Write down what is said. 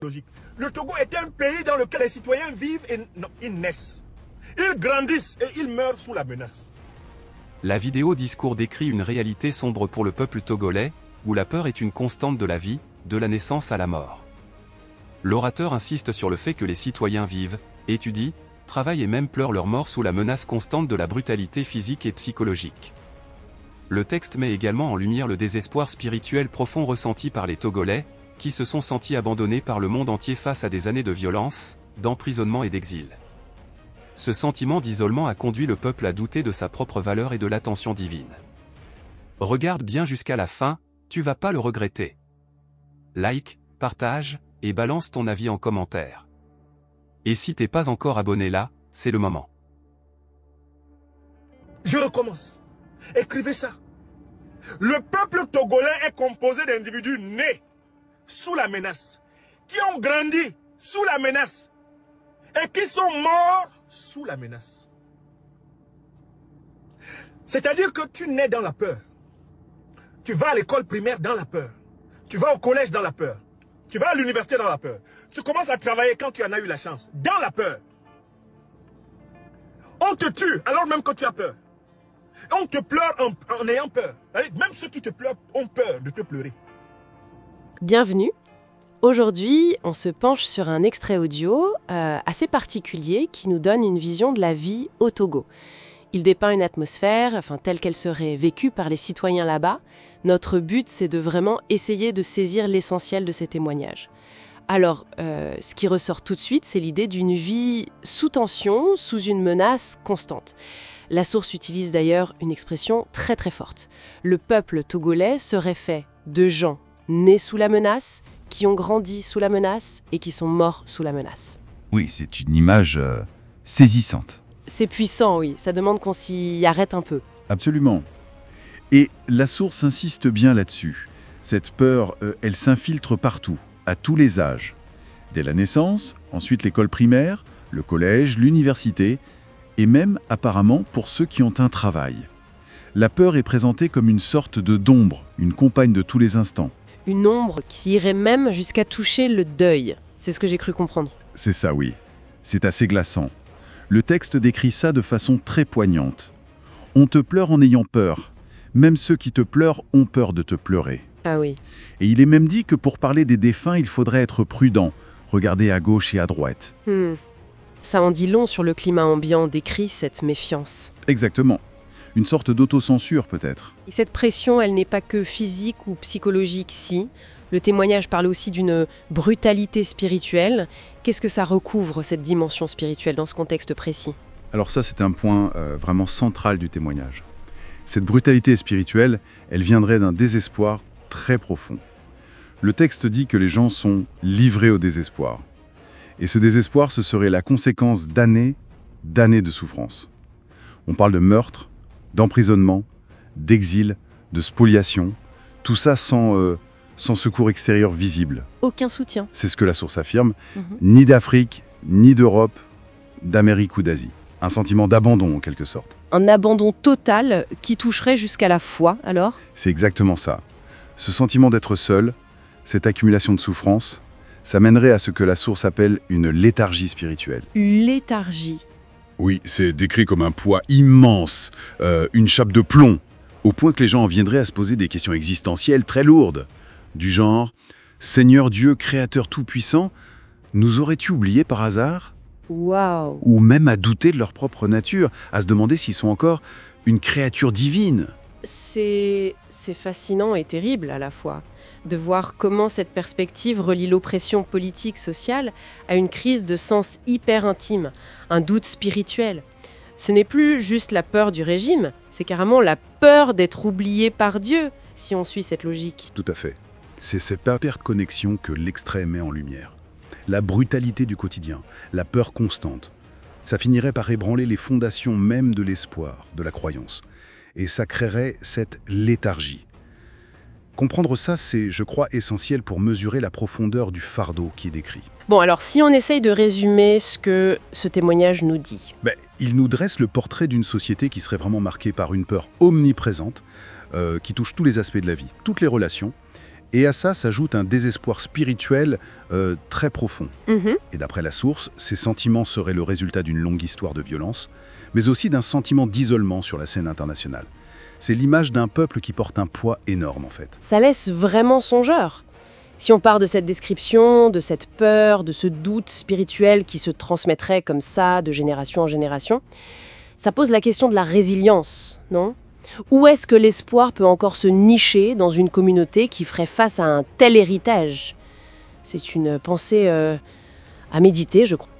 logique. Le Togo est un pays dans lequel les citoyens vivent et non, ils naissent. Ils grandissent et ils meurent sous la menace. La vidéo discours décrit une réalité sombre pour le peuple togolais, où la peur est une constante de la vie, de la naissance à la mort. L'orateur insiste sur le fait que les citoyens vivent, étudient, travaillent et même pleurent leur mort sous la menace constante de la brutalité physique et psychologique. Le texte met également en lumière le désespoir spirituel profond ressenti par les Togolais, qui se sont sentis abandonnés par le monde entier face à des années de violence, d'emprisonnement et d'exil. Ce sentiment d'isolement a conduit le peuple à douter de sa propre valeur et de l'attention divine. Regarde bien jusqu'à la fin, tu vas pas le regretter. Like, partage, et balance ton avis en commentaire. Et si t'es pas encore abonné là, c'est le moment. Je recommence. Écrivez ça. Le peuple togolais est composé d'individus nés sous la menace, qui ont grandi sous la menace et qui sont morts sous la menace. C'est-à-dire que tu nais dans la peur. Tu vas à l'école primaire dans la peur. Tu vas au collège dans la peur. Tu vas à l'université dans la peur. Tu commences à travailler quand tu en as eu la chance, dans la peur. On te tue alors même que tu as peur. On te pleure en ayant peur. Même ceux qui te pleurent ont peur de te pleurer. Bienvenue. Aujourd'hui, on se penche sur un extrait audio assez particulier qui nous donne une vision de la vie au Togo. Il dépeint une atmosphère, telle qu'elle serait vécue par les citoyens là-bas. Notre but, c'est de vraiment essayer de saisir l'essentiel de ces témoignages. Alors, ce qui ressort tout de suite, c'est l'idée d'une vie sous tension, sous une menace constante. La source utilise d'ailleurs une expression très très forte. Le peuple togolais serait fait de gens nés sous la menace, qui ont grandi sous la menace et qui sont morts sous la menace. Oui, c'est une image saisissante. C'est puissant, oui. Ça demande qu'on s'y arrête un peu. Absolument. Et la source insiste bien là-dessus. Cette peur, elle s'infiltre partout, à tous les âges. Dès la naissance, ensuite l'école primaire, le collège, l'université, et même, apparemment, pour ceux qui ont un travail. La peur est présentée comme une sorte d'ombre, une compagne de tous les instants. Une ombre qui irait même jusqu'à toucher le deuil. C'est ce que j'ai cru comprendre. C'est ça, oui. C'est assez glaçant. Le texte décrit ça de façon très poignante. On te pleure en ayant peur. Même ceux qui te pleurent ont peur de te pleurer. Ah oui. Et il est même dit que pour parler des défunts, il faudrait être prudent, regarder à gauche et à droite. Ça en dit long sur le climat ambiant décrit cette méfiance. Exactement. Une sorte d'autocensure peut-être. Et cette pression, elle n'est pas que physique ou psychologique, si. Le témoignage parle aussi d'une brutalité spirituelle. Qu'est-ce que ça recouvre, cette dimension spirituelle, dans ce contexte précis ? Alors ça, c'est un point vraiment central du témoignage. Cette brutalité spirituelle, elle viendrait d'un désespoir très profond. Le texte dit que les gens sont livrés au désespoir. Et ce désespoir, ce serait la conséquence d'années de souffrance. On parle de meurtre, d'emprisonnement, d'exil, de spoliation, tout ça sans secours extérieur visible. Aucun soutien. C'est ce que la source affirme, ni d'Afrique, ni d'Europe, d'Amérique ou d'Asie. Un sentiment d'abandon en quelque sorte. Un abandon total qui toucherait jusqu'à la foi, alors ? C'est exactement ça. Ce sentiment d'être seul, cette accumulation de souffrance, ça mènerait à ce que la source appelle une léthargie spirituelle. Léthargie. Oui, c'est décrit comme un poids immense, une chape de plomb, au point que les gens en viendraient à se poser des questions existentielles très lourdes, du genre « Seigneur Dieu, Créateur tout-puissant, nous aurais-tu oubliés par hasard ?» Waouh. Ou même à douter de leur propre nature, à se demander s'ils sont encore une créature divine. C'est fascinant et terrible à la fois, de voir comment cette perspective relie l'oppression politique, sociale, à une crise de sens hyper intime, un doute spirituel. Ce n'est plus juste la peur du régime, c'est carrément la peur d'être oublié par Dieu, si on suit cette logique. Tout à fait. C'est cette perte connexion que l'extrait met en lumière. La brutalité du quotidien, la peur constante. Ça finirait par ébranler les fondations même de l'espoir, de la croyance. Et ça créerait cette léthargie. Comprendre ça, c'est, je crois, essentiel pour mesurer la profondeur du fardeau qui est décrit. Bon, alors si on essaye de résumer ce que ce témoignage nous dit. Il nous dresse le portrait d'une société qui serait vraiment marquée par une peur omniprésente, qui touche tous les aspects de la vie, toutes les relations, Et à ça s'ajoute un désespoir spirituel très profond. Et d'après la source, ces sentiments seraient le résultat d'une longue histoire de violence, mais aussi d'un sentiment d'isolement sur la scène internationale. C'est l'image d'un peuple qui porte un poids énorme, en fait. Ça laisse vraiment songeur. Si on part de cette description, de cette peur, de ce doute spirituel qui se transmettrait comme ça, de génération en génération, ça pose la question de la résilience, non ? Où est-ce que l'espoir peut encore se nicher dans une communauté qui ferait face à un tel héritage ? C'est une pensée à méditer, je crois.